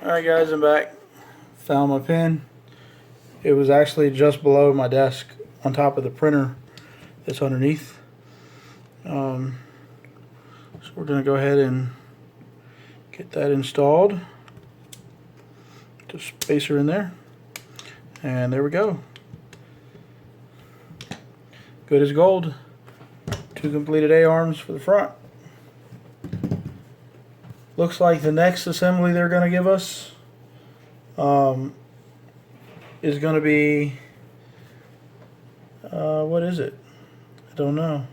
Alright guys, I'm back. Found my pin. It was actually just below my desk on top of the printer that's underneath. So we're going to go ahead and get that installed. Just spacer in there. And there we go. Good as gold. 2 completed A-arms for the front. Looks like the next assembly they're going to give us is going to be, what is it? I don't know.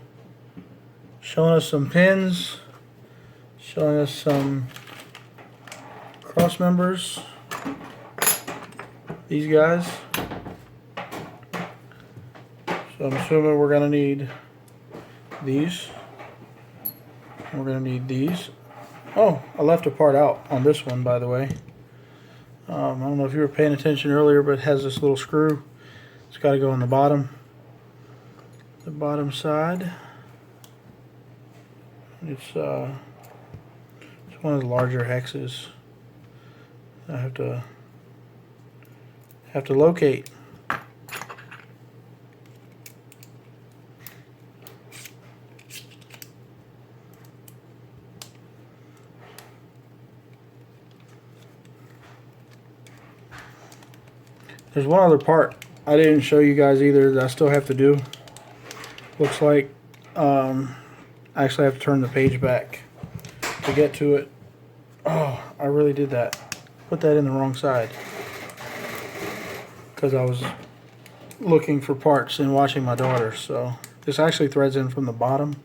Showing us some pins, showing us some cross members, these guys. So I'm assuming we're going to need these. We're going to need these. Oh, I left a part out on this one, by the way. I don't know if you were paying attention earlier, but it has this little screw. It's got to go on the bottom side. It's one of the larger hexes. I have to locate. There's one other part I didn't show you guys either that I still have to do. Looks like I actually have to turn the page back to get to it. Oh, I really did that. Put that in the wrong side because I was looking for parts and watching my daughter. So this actually threads in from the bottom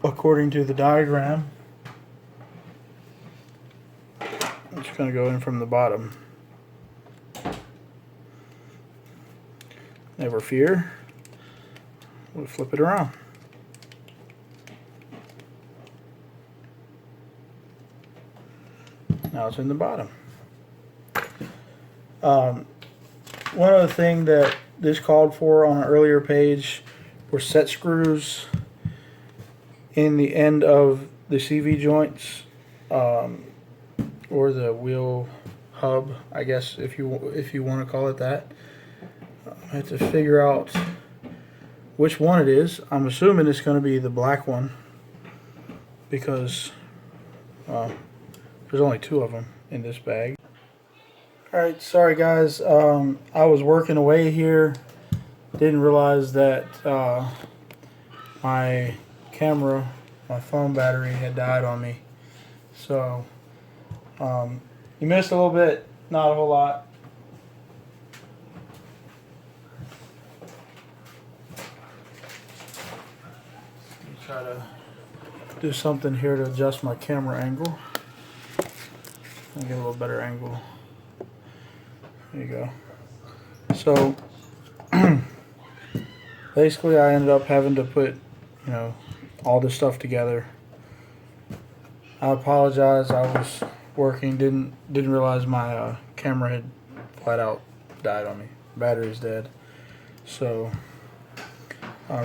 according to the diagram. It's going to go in from the bottom. Never fear. We'll flip it around. Now it's in the bottom. One other thing that this called for on an earlier page were set screws in the end of the CV joints, or the wheel hub, I guess, if you want to call it that. I have to figure out which one it is. I'm assuming it's going to be the black one because there's only 2 of them in this bag. Alright, sorry guys, I was working away here. Didn't realize that my camera, my phone battery had died on me. So you missed a little bit, not a whole lot. Try to do something here to adjust my camera angle and get a little better angle. There you go. So basically I ended up having to put, all this stuff together. I apologize, I was working, didn't realize my camera had flat out died on me. Battery's dead. So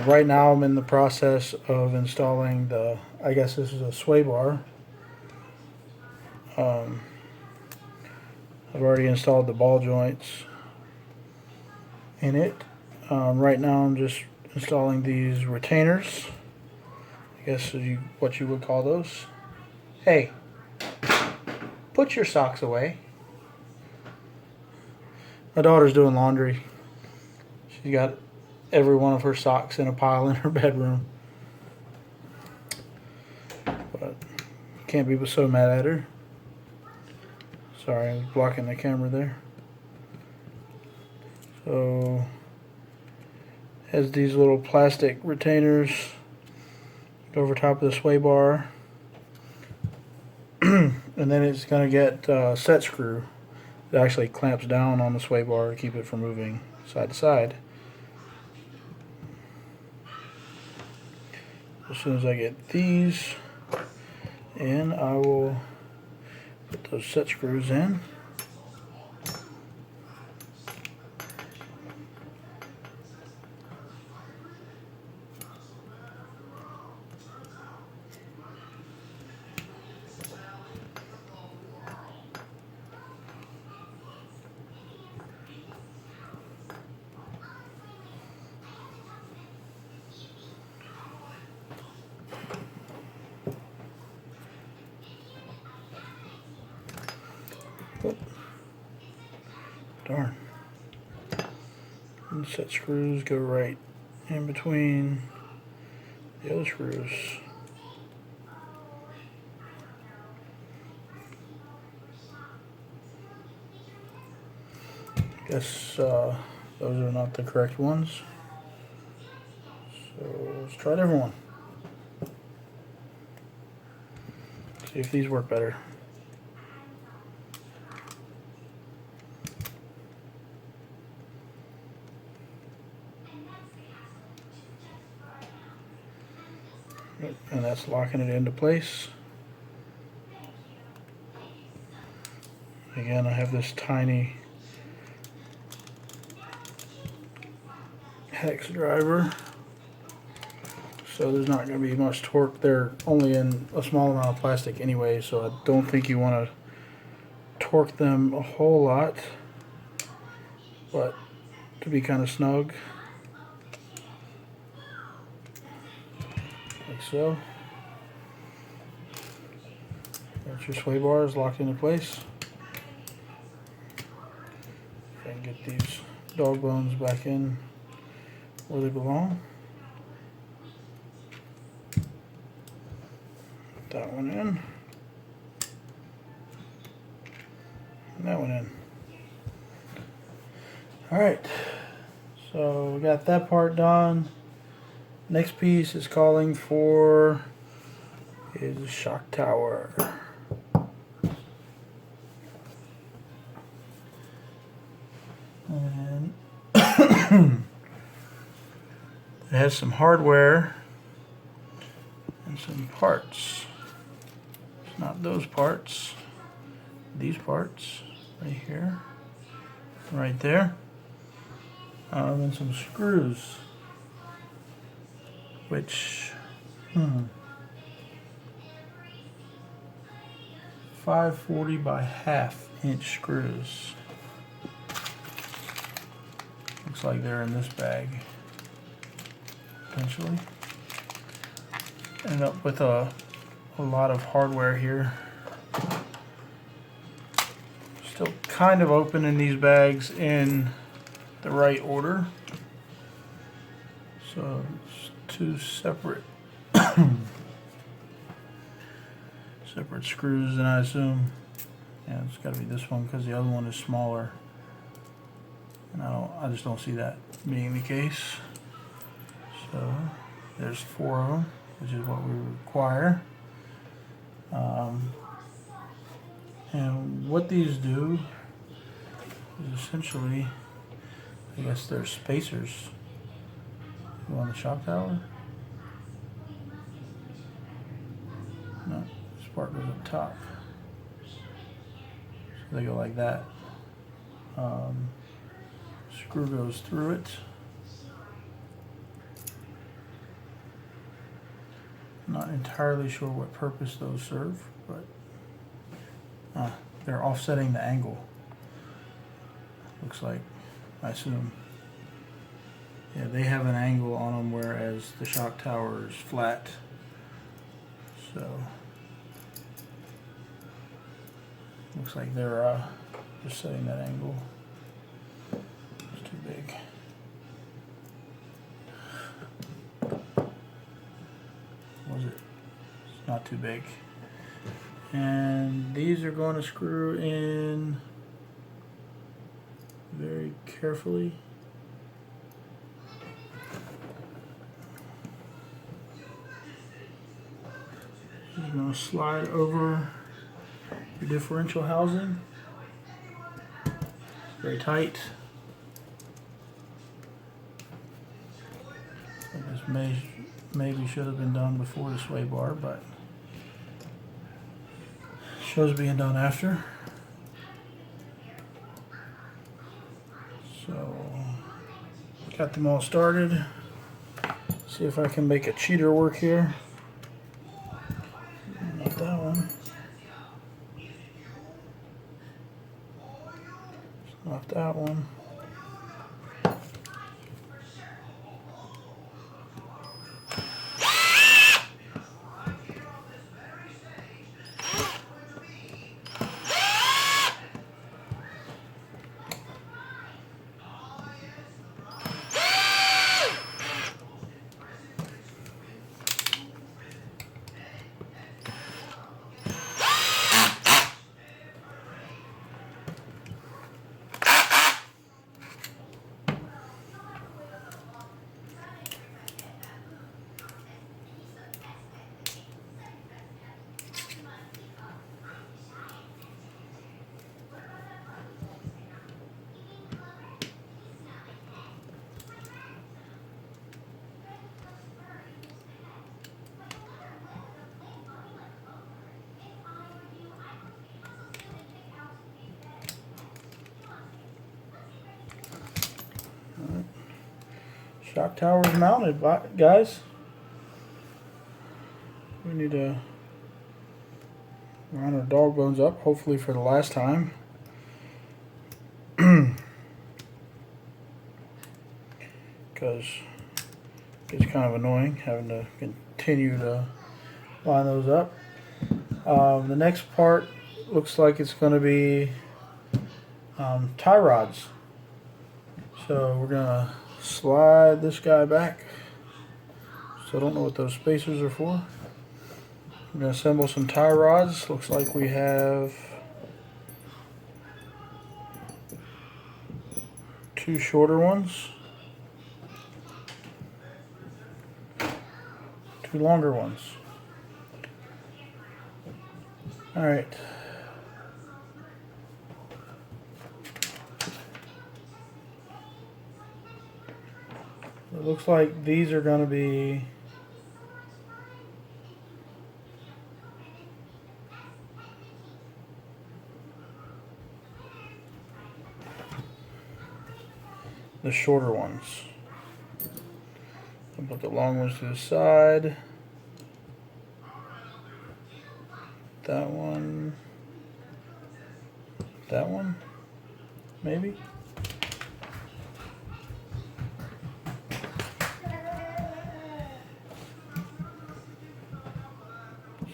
right now I'm in the process of installing the, I guess this is a sway bar. I've already installed the ball joints in it. Right now I'm just installing these retainers. I guess what you would call those. Hey, put your socks away. My daughter's doing laundry. She's got every one of her socks in a pile in her bedroom. But can't be so mad at her. Sorry, I was blocking the camera there. So has these little plastic retainers over top of the sway bar. And then it's going to get a set screw that actually clamps down on the sway bar to keep it from moving side to side. As soon as I get these in, I will put those set screws in. Oh. Darn. And set screws go right in between the other screws. Guess those are not the correct ones. So let's try a different one. See if these work better. And that's locking it into place. Again, I have this tiny hex driver, so there's not going to be much torque. They're only in a small amount of plastic anyway, so I don't think you want to torque them a whole lot, but to be kind of snug, like so. That's your sway bars locked into place. If I can get these dog bones back in where they belong. Put that one in. And that one in. Alright, so we got that part done. Next piece is calling for is a shock tower. And it has some hardware and some parts. It's not those parts, these parts right here, right there, and some screws, which 540 by ½ inch screws. Looks like they're in this bag. Potentially. End up with a lot of hardware here. Still kind of opening these bags in the right order. So it's two separate separate screws, and I assume, yeah, it's got to be this one because the other one is smaller. And I just don't see that being the case. So there's 4 of them, which is what we require. And what these do is essentially, I guess they're spacers. Go on the shock tower. No, this part goes up top. So they go like that. Screw goes through it. Not entirely sure what purpose those serve, but they're offsetting the angle. Looks like, I assume. Yeah, they have an angle on them, whereas the shock tower is flat. So looks like they're just setting that angle. It's too big. Was it? It's not too big. And these are going to screw in very carefully. You're going to slide over your differential housing. It's very tight. This maybe should have been done before the sway bar, but shows being done after. So got them all started. See if I can make a cheater work here. Not that one. Not that one. Shock tower is mounted, guys. We need to round our dog bones up, hopefully for the last time. Because it's kind of annoying having to continue to line those up. The next part looks like it's going to be tie rods. So we're going to slide this guy back. So I don't know what those spacers are for. We're going to assemble some tie rods. Looks like we have 2 shorter ones, 2 longer ones. Alright. It looks like these are going to be the shorter ones. I'll put the long ones to the side. That one, maybe.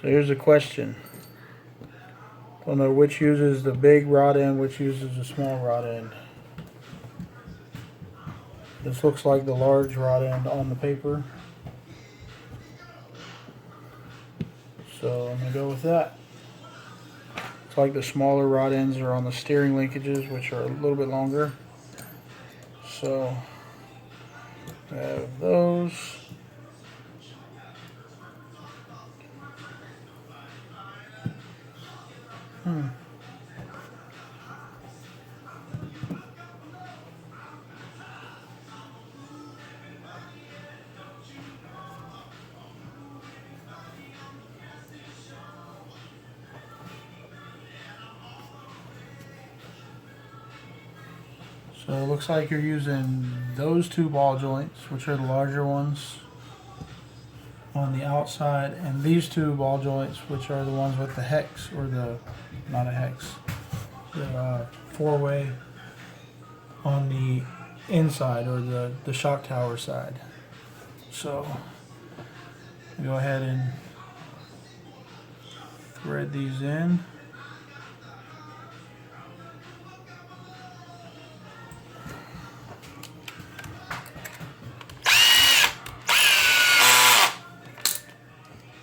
So here's a question. Don't know which uses the big rod end, which uses the small rod end. This looks like the large rod end on the paper. So I'm going to go with that. It's like the smaller rod ends are on the steering linkages, which are a little bit longer. So I have those. So it looks like you're using those 2 ball joints, which are the larger ones, on the outside, and these 2 ball joints, which are the ones with the hex, or the, not a hex, the 4-way on the inside, or the shock tower side. So go ahead and thread these in.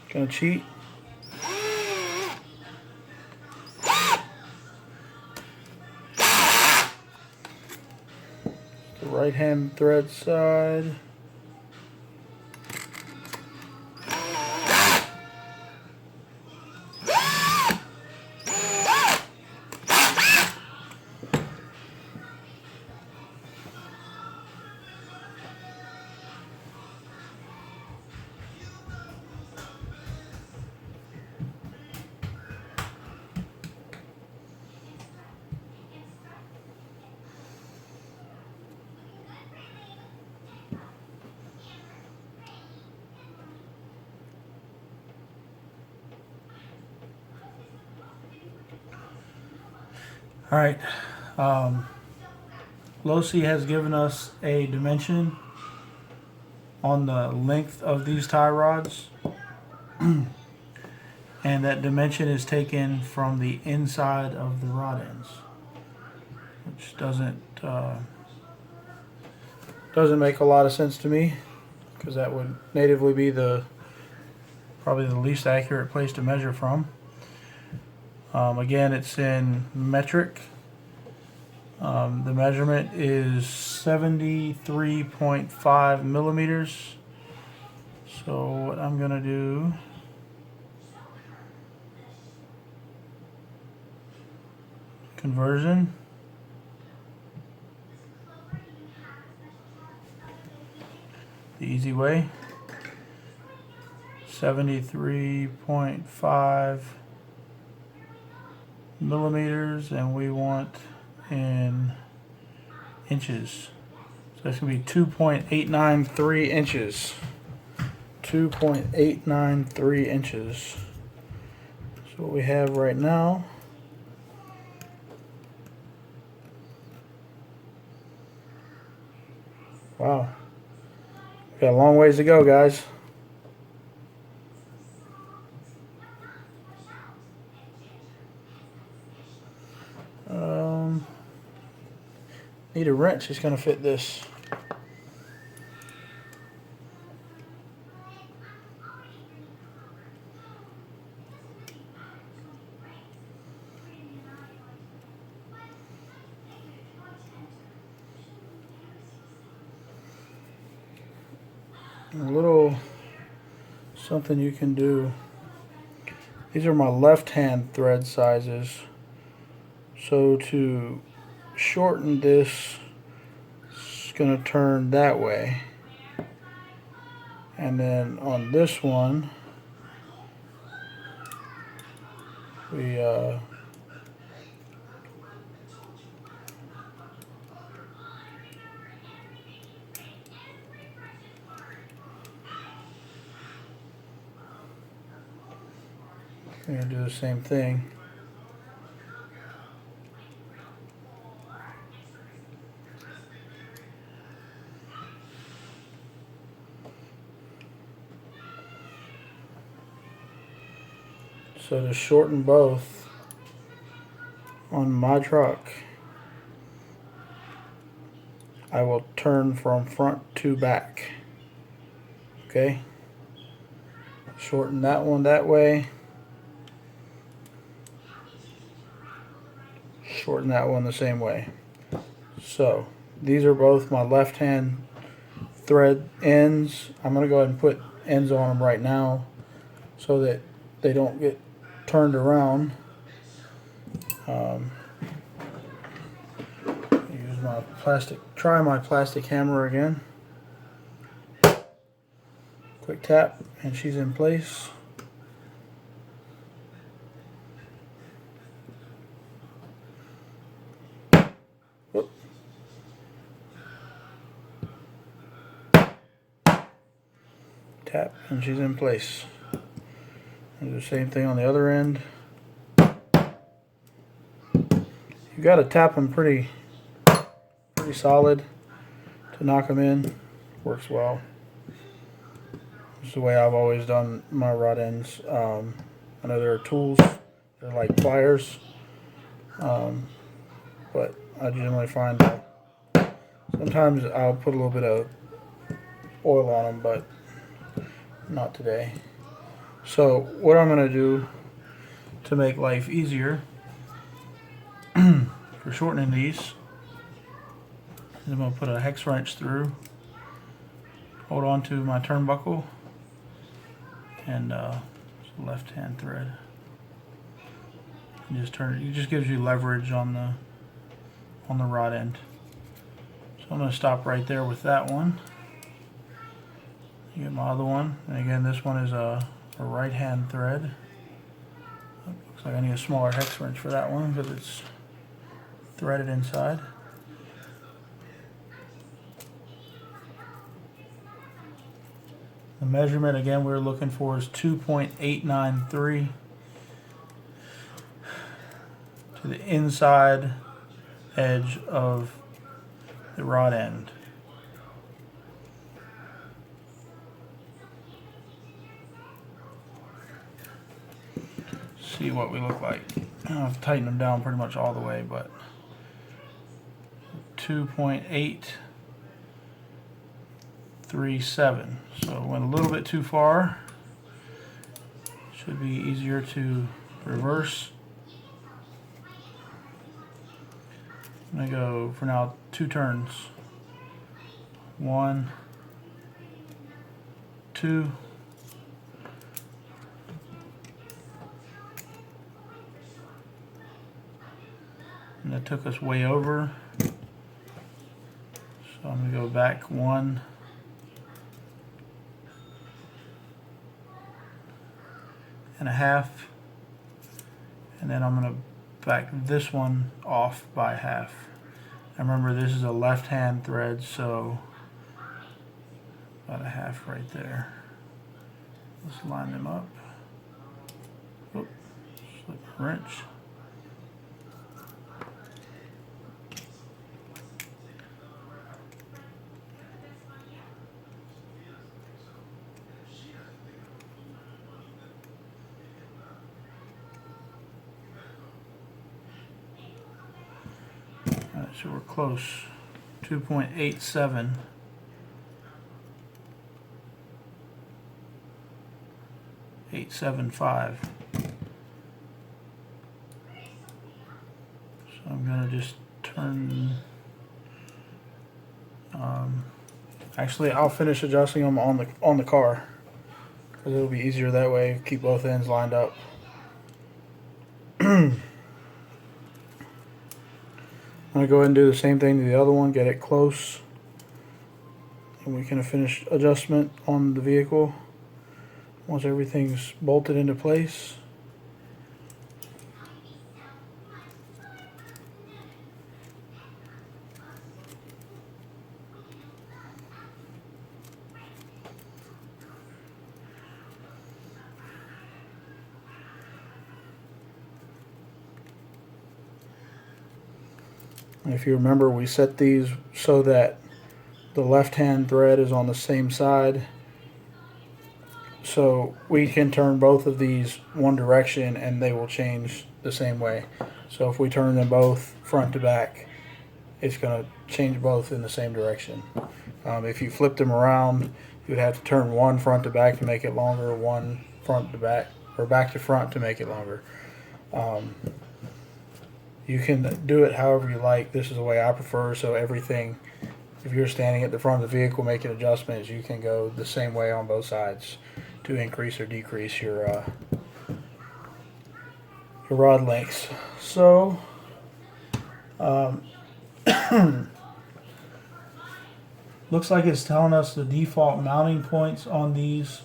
Gonna cheat. The right hand thread side. All right, Losi has given us a dimension on the length of these tie rods, and that dimension is taken from the inside of the rod ends, which doesn't make a lot of sense to me, because that would natively be probably the least accurate place to measure from. Again, it's in metric. The measurement is 73.5 millimeters. So what I'm going to do, conversion. The easy way. 73.5 millimeters, and we want in inches. So that's going to be 2.893 inches. 2.893 inches. That's what we have right now. Wow. We got a long ways to go, guys. Need a wrench that's going to fit this. A little something you can do. These are my left hand thread sizes. So to shorten this, it's going to turn that way. And then on this one, we going to do the same thing. So to shorten both on my truck, I will turn from front to back. Okay? Shorten that one that way. Shorten that one the same way. So these are both my left hand thread ends. I'm going to go ahead and put ends on them right now so that they don't get turned around. Use my try my plastic hammer again. Quick tap and she's in place. Whoop. Tap and she's in place. Do the same thing on the other end. You got to tap them pretty solid to knock them in. Works well. This is the way I've always done my rod ends. I know there are tools, they're like pliers, but I generally find that sometimes I'll put a little bit of oil on them, but not today. So what I'm going to do to make life easier for shortening these is I'm going to put a hex wrench through, hold on to my turnbuckle, and left hand thread. And just turn it. It just gives you leverage on the rod end. So I'm going to stop right there with that one. Get my other one, and again this one is a right hand thread. Looks like I need a smaller hex wrench for that one because it's threaded inside. The measurement again we're looking for is 2.893 to the inside edge of the rod end. See what we look like. I've tightened them down pretty much all the way, but 2.837. So it went a little bit too far. Should be easier to reverse. I'm going to go for now 2 turns. 1, 2. And that took us way over. So I'm going to go back 1. And a half. And then I'm going to back this one off by half. And remember, this is a left-hand thread, so about a half right there. Let's line them up. Oop, slip a wrench. Alright, so we're close. 2.87. .875. So I'm gonna just turn. Actually, I'll finish adjusting them on the car because it'll be easier that way. Keep both ends lined up. I'm gonna go ahead and do the same thing to the other one. Get it close, and we can finish adjustment on the vehicle once everything's bolted into place. And if you remember, we set these so that the left-hand thread is on the same side, so we can turn both of these one direction and they will change the same way. So if we turn them both front to back, it's going to change both in the same direction. If you flip them around, you would have to turn one front to back to make it longer, one front to back, or back to front to make it longer. You can do it however you like. This is the way I prefer, so everything, if you're standing at the front of the vehicle making adjustments, you can go the same way on both sides to increase or decrease your rod lengths. So looks like it's telling us the default mounting points on these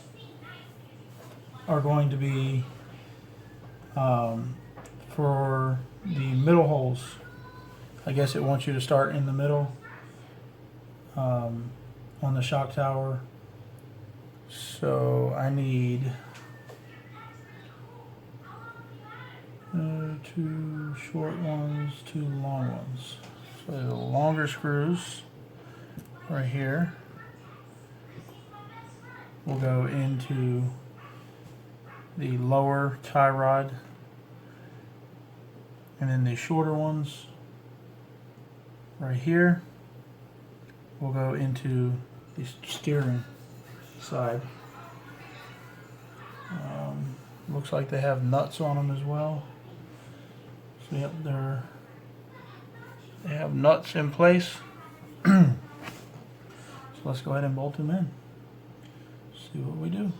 are going to be for the middle holes. I guess it wants you to start in the middle on the shock tower. So I need 2 short ones, 2 long ones. So the longer screws right here will go into the lower tie rod, and then the shorter ones right here will go into the steering side. Looks like they have nuts on them as well. So yep, they have nuts in place. So let's go ahead and bolt them in. See what we do.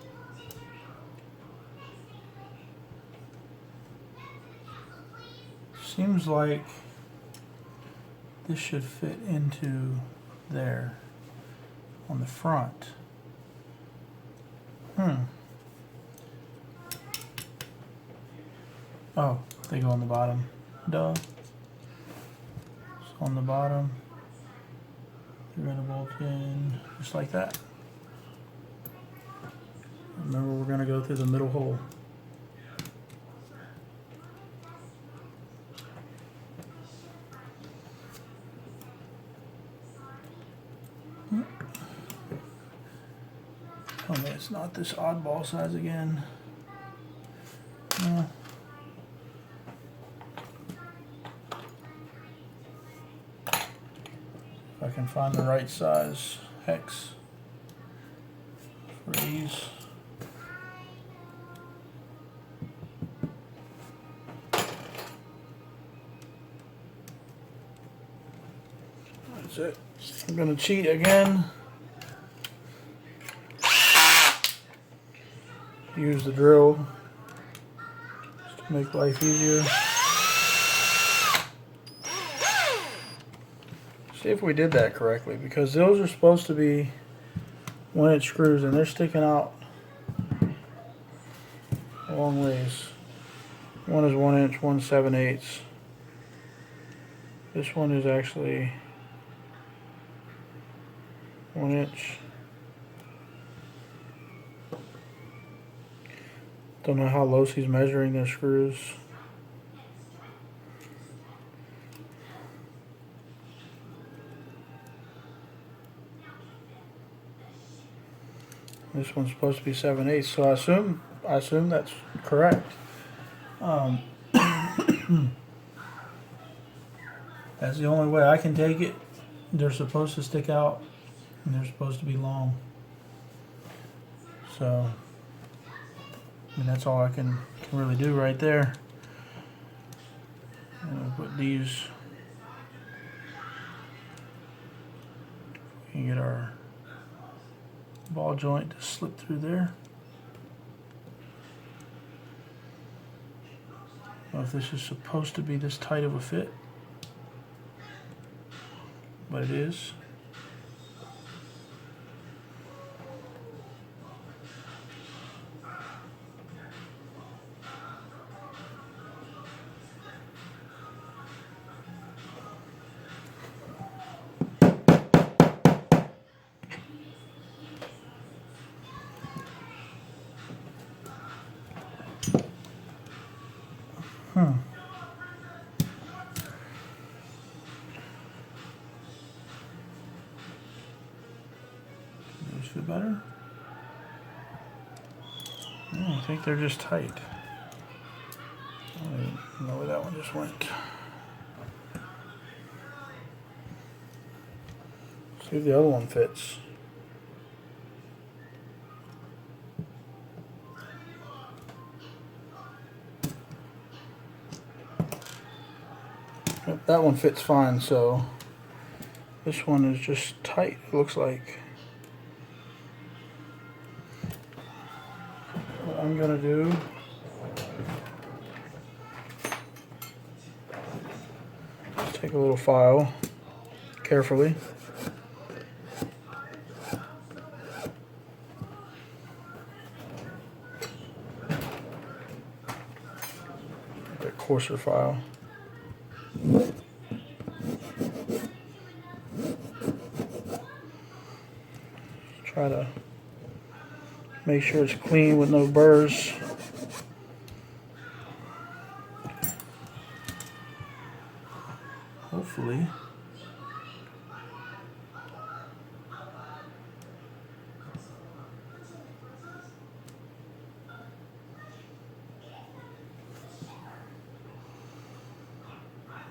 Seems like this should fit into there on the front. Oh, they go on the bottom. Duh. So on the bottom, you're going to bolt in just like that. Remember, we're going to go through the middle hole. Oh man, it's not this oddball size again. No. If I can find the right size hex for these. That's it. I'm gonna cheat again. Use the drill just to make life easier. See if we did that correctly, because those are supposed to be 1-inch screws and they're sticking out a long ways. One is 1 inch, 1 7/8. This one is actually 1 inch. Don't know how Losi's measuring their screws. This one's supposed to be 7/8, so I assume that's correct. That's the only way I can take it. They're supposed to stick out, and they're supposed to be long. So, I mean, that's all I can really do right there. I'm gonna put these. We can get our ball joint to slip through there. I don't know if this is supposed to be this tight of a fit, but it is. Those feel better? I think they're just tight. I don't know where that one just went. See if the other one fits. Yep, that one fits fine, so this one is just tight, it looks like. What I'm gonna do is take a little file carefully. A coarser file. Try to make sure it's clean with no burrs. Hopefully.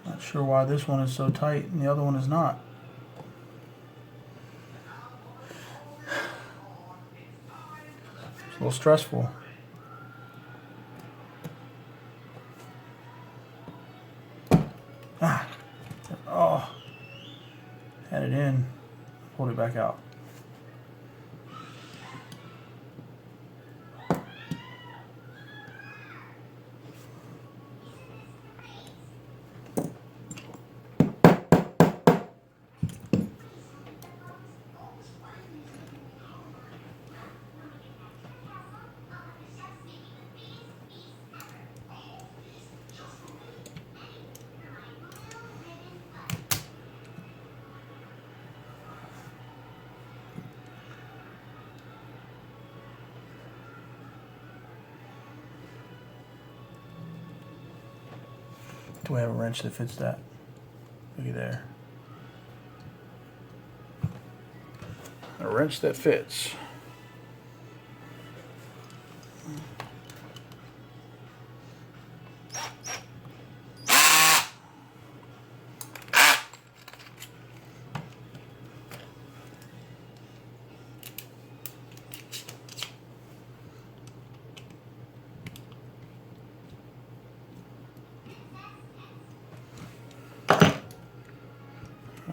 Not sure why this one is so tight and the other one is not. It's a little stressful. Oh, had it in, pulled it back out. Do we have a wrench that fits that? Looky there. A wrench that fits.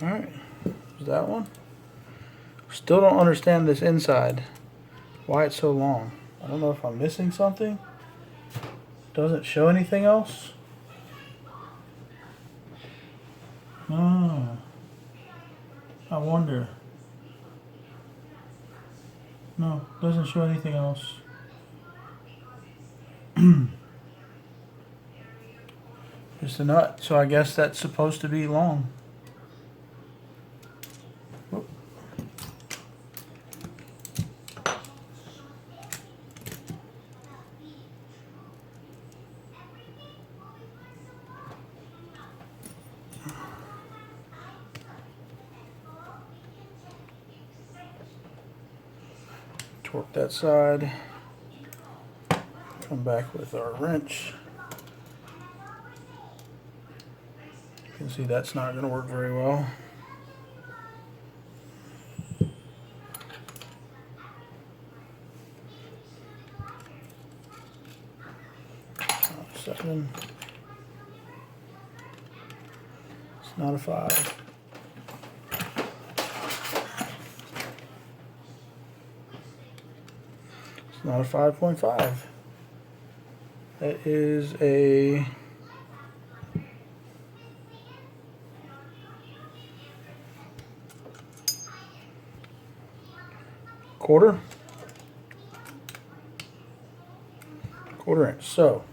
Alright, is that one? Still don't understand this inside. Why it's so long. I don't know if I'm missing something. Doesn't show anything else. Oh, I wonder. No, doesn't show anything else. Just a nut. So I guess that's supposed to be long. Oop. Torque that side. Come back with our wrench. You can see that's not going to work very well. Seven. It's not a 5. It's not a 5.5. That is a quarter inch. So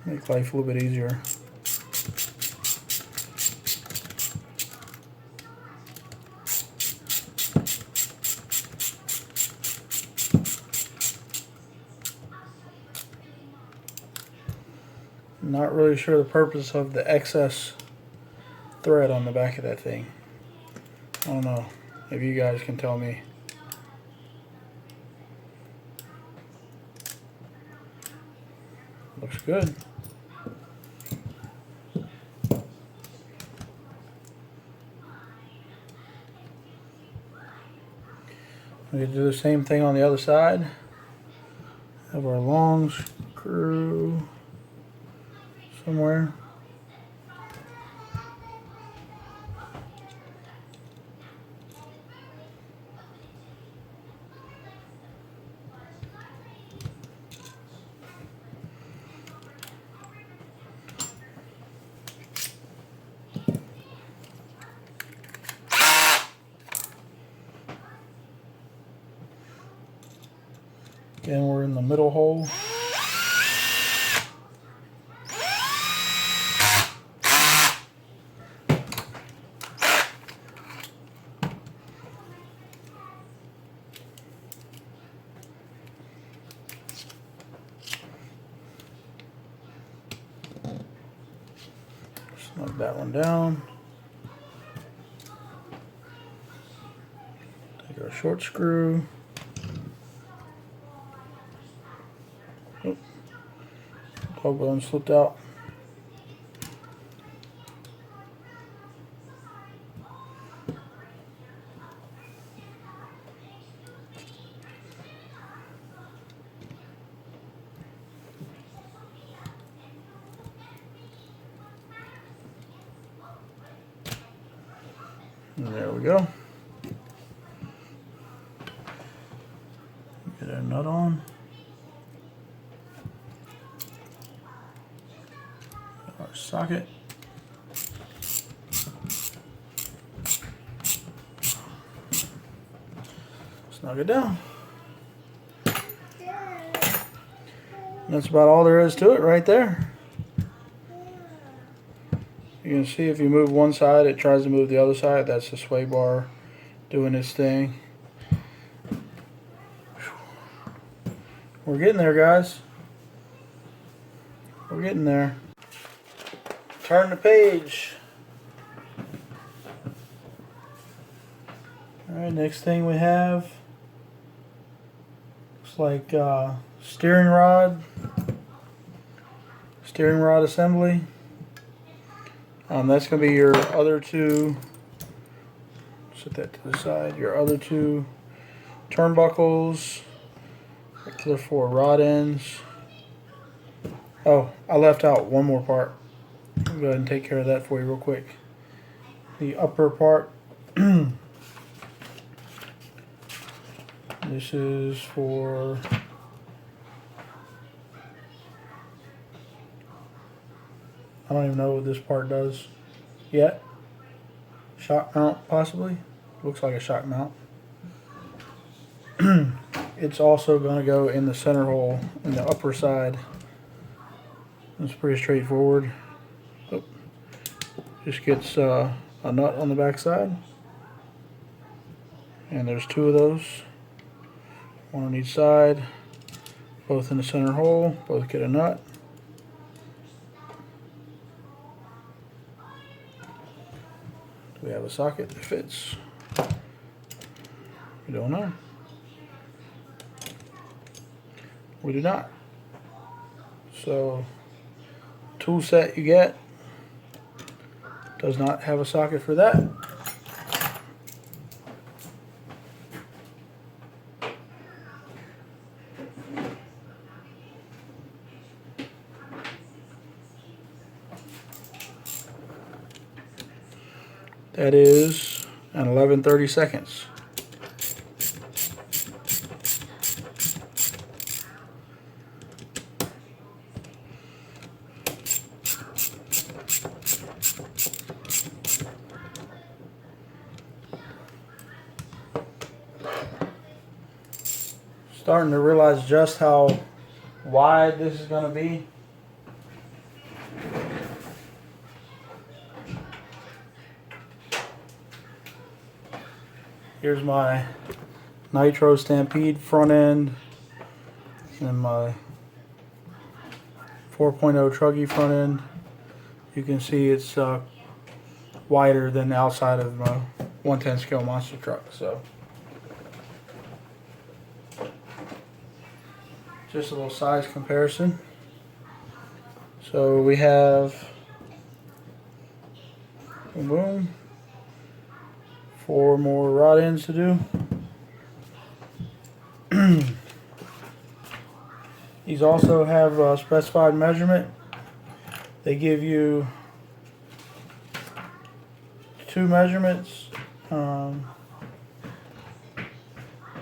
make life a little bit easier. Not really sure the purpose of the excess thread on the back of that thing. I don't know if you guys can tell me. Looks good. We do the same thing on the other side. Have our long screw somewhere. Again, we're in the middle hole. Snug that one down. Take our short screw. Oh, dog bone slipped out. And there we go. Get our nut on. Our socket. Snug it down. And that's about all there is to it right there. You can see if you move one side, it tries to move the other side. That's the sway bar doing its thing. We're getting there, guys. We're getting there. turn the page. Alright, next thing we have looks like steering rod assembly. That's going to be your other two, set that to the side, your other two turnbuckles, the 4 rod ends. Oh, I left out one more part. I'll go ahead and take care of that for you real quick. The upper part. This is for I don't even know what this part does yet. Shock mount, possibly. Looks like a shock mount. It's also going to go in the center hole in the upper side. It's pretty straightforward. Oh, just gets a nut on the back side. And there's 2 of those. One on each side. Both in the center hole. Both get a nut. Do we have a socket that fits? We don't know. We do not. So, tool set you get does not have a socket for that. That is an 11/32. Starting to realize just how wide this is going to be. Here's my Nitro Stampede front end and my 4.0 Truggy front end. You can see it's wider than the outside of my 110 scale monster truck. So just a little size comparison. So we have boom, boom, 4 more rod ends to do. These also have a specified measurement. They give you 2 measurements,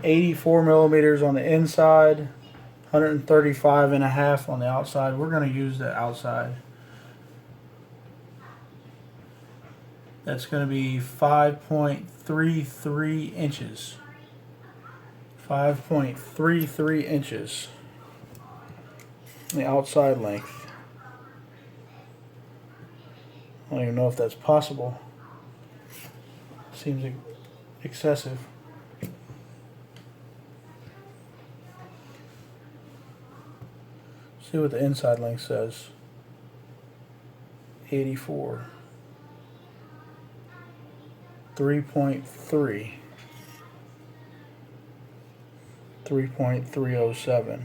84 millimeters on the inside, 135.5 on the outside. We're going to use the outside. That's going to be 5.33 inches. 5.33 inches. The outside length. I don't even know if that's possible. Seems excessive. See what the inside length says. 84. 3.3. 3.307.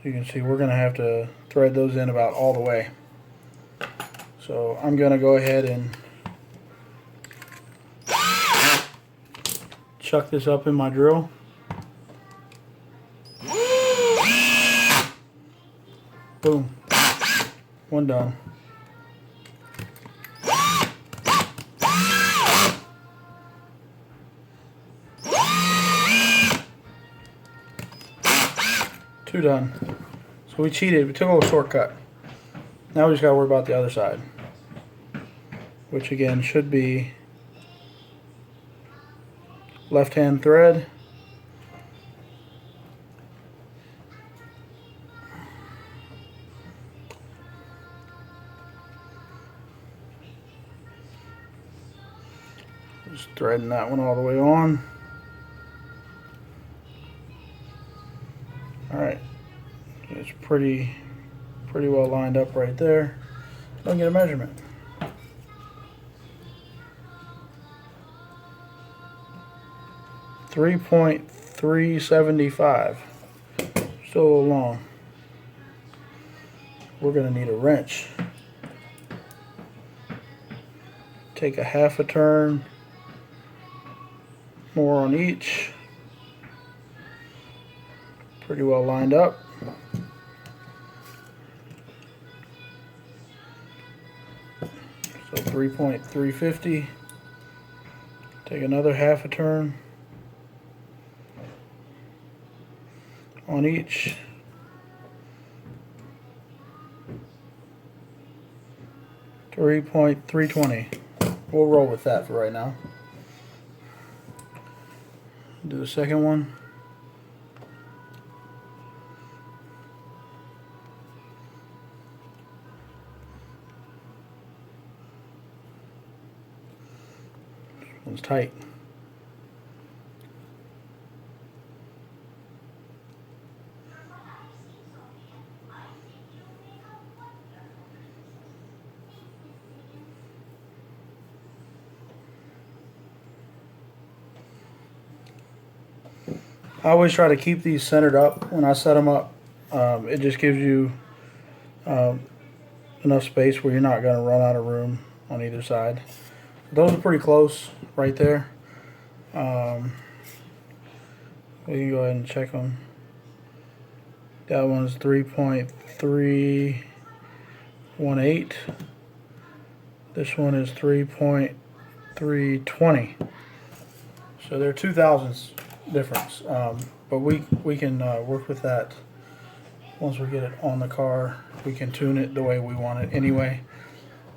You can see we're going to have to thread those in about all the way. So I'm going to go ahead and chuck this up in my drill. Boom. One done. Two done. So we cheated. We took a little shortcut. Now we just got to worry about the other side, which again should be left-hand thread. Just threading that one all the way on. Alright, it's pretty pretty well lined up right there. Don't get a measurement. .375. Still a little long. We're going to need a wrench. Take a half a turn more on each. Pretty well lined up. So 3.350. Take another half a turn on each. .320. We'll roll with that for right now. Do the second one. This one's tight. I always try to keep these centered up when I set them up. It just gives you enough space where you're not going to run out of room on either side. Those are pretty close right there. We can go ahead and check them. That one's 3.318. This one is 3.320. So they're 2 thousandths difference, but we can work with that once we get it on the car. We can tune it the way we want it anyway,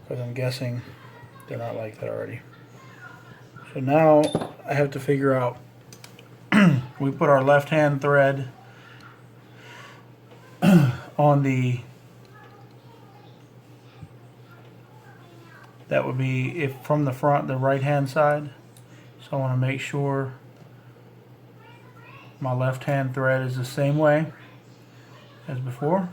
because I'm guessing they're not like that already. So now I have to figure out, we put our left hand thread on the, that would be, if from the front, the right hand side. So I want to make sure my left hand thread is the same way as before.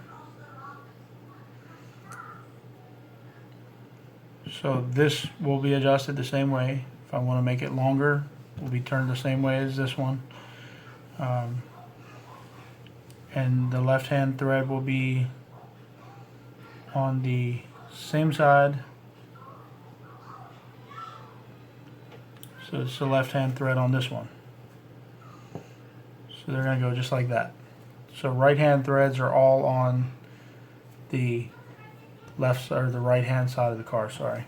So this will be adjusted the same way. If I want to make it longer, it will be turned the same way as this one. And the left hand thread will be on the same side. So it's the left hand thread on this one. So they're going to go just like that. So right hand threads are all on the left or the right hand side of the car, sorry.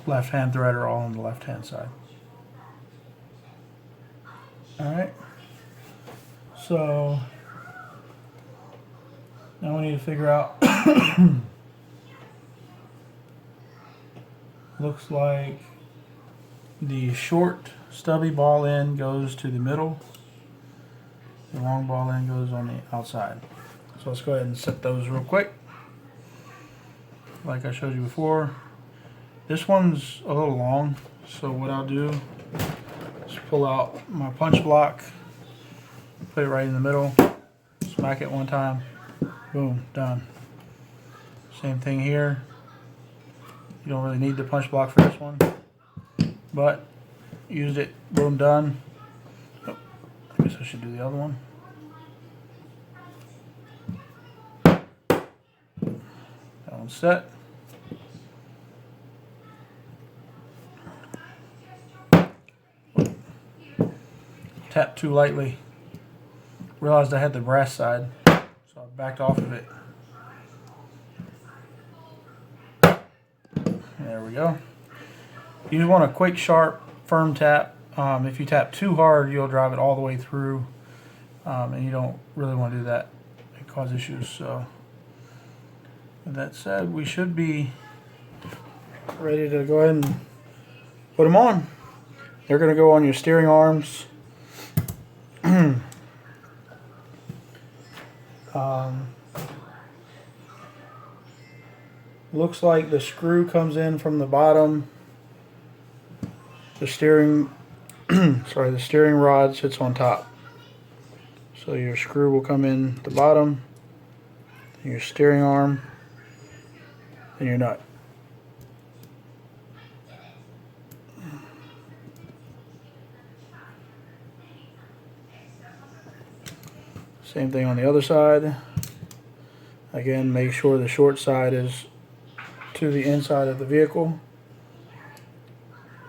Left hand thread are all on the left hand side. Alright. So now we need to figure out looks like the short stubby ball end goes to the middle. The long ball end goes on the outside. So let's go ahead and set those real quick. Like I showed you before. This one's a little long, so what I'll do is pull out my punch block, put it right in the middle, smack it one time, boom, done. Same thing here. You don't really need the punch block for this one, but used it, boom, done. Oh, I guess I should do the other one. That one's set. Tapped too lightly. Realized I had the brass side, so I backed off of it. There we go. You want a quick, sharp, firm tap. If you tap too hard, you'll drive it all the way through, and you don't really want to do that. It causes issues. So, with that said, we should be ready to go ahead and put them on. They're going to go on your steering arms. Looks like the screw comes in from the bottom. The steering the steering rod sits on top. So your screw will come in the bottom your steering arm, and your nut. Same thing on the other side. Again, make sure the short side is to the inside of the vehicle.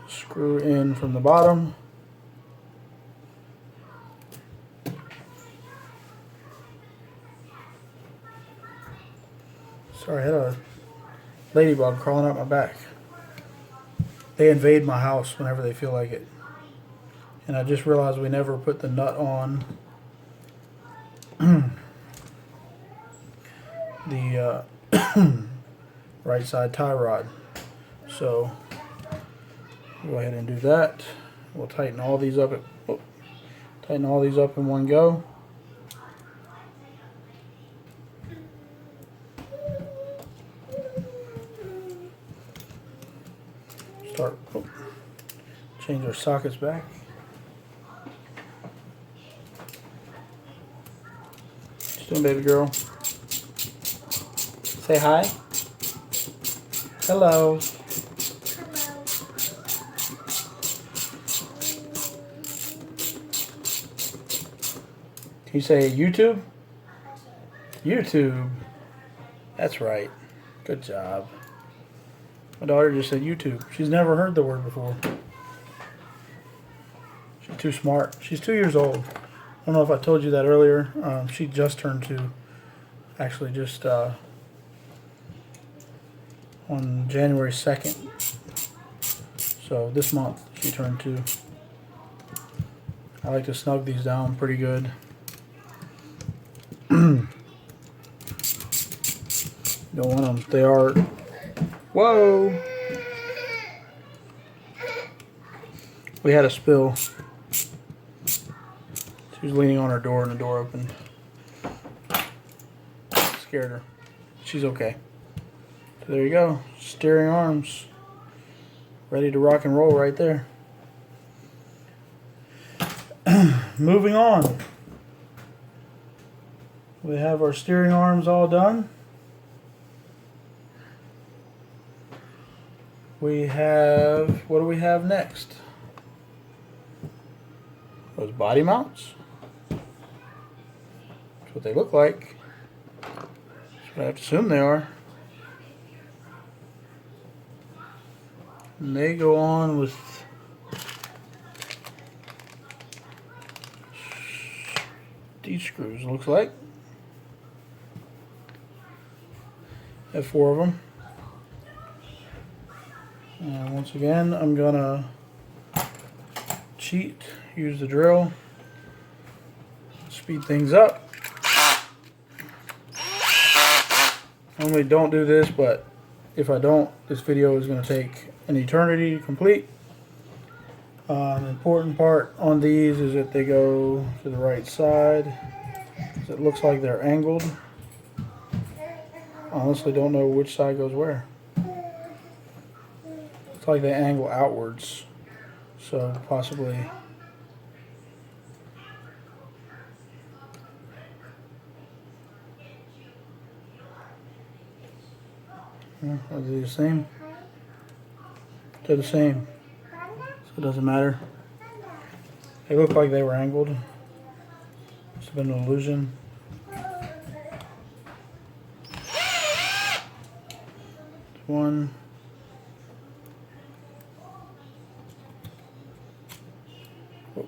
Screw in from the bottom. Sorry, I had a ladybug crawling up my back. They invade my house whenever they feel like it. And I just realized we never put the nut on the right side tie rod. So go ahead and do that. We'll tighten all these up in one go. Change our sockets back. Just doing, baby girl. Say hi. Hello. Can you say YouTube? YouTube. That's right. Good job. My daughter just said YouTube. She's never heard the word before. She's too smart. She's 2 years old. I don't know if I told you that earlier. She just turned 2. Actually, just on January 2nd. So this month she turned 2. I like to snug these down pretty good. Don't want them. They are. Whoa! We had a spill. She was leaning on her door and the door opened. Scared her. She's okay. So there you go. Steering arms. Ready to rock and roll right there. Moving on. We have our steering arms all done. We have, what do we have next? Those body mounts. That's what they look like. That's what I have to assume they are. And they go on with these screws, looks like. Have 4 of them. And once again, I'm gonna cheat, use the drill, speed things up. Normally don't do this, but if I don't, this video is gonna take an eternity to complete. The important part on these is that they go to the right side. It looks like they're angled. Honestly, don't know which side goes where. It's like they angle outwards, so possibly. Are they the same? They're the same, so it doesn't matter. They look like they were angled. Must have been an illusion. One. Oh.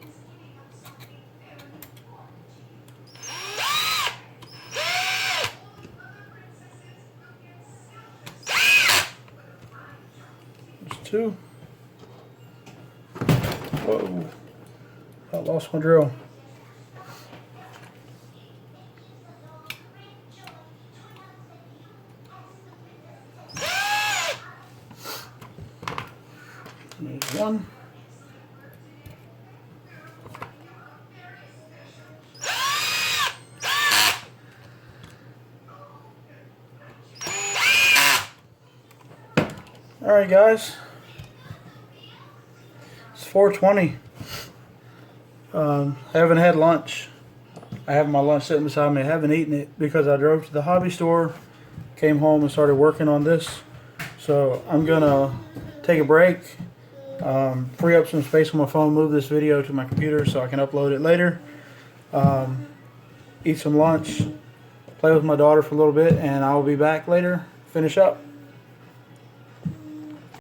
There's 2. Whoa. I lost my drill. There's 1. Alright guys, it's 4:20. I haven't had lunch. I have my lunch sitting beside me. I haven't eaten it because I drove to the hobby store, came home and started working on this. So I'm gonna take a break, free up some space on my phone, move this video to my computer so I can upload it later, eat some lunch, play with my daughter for a little bit, and I'll be back later, finish up.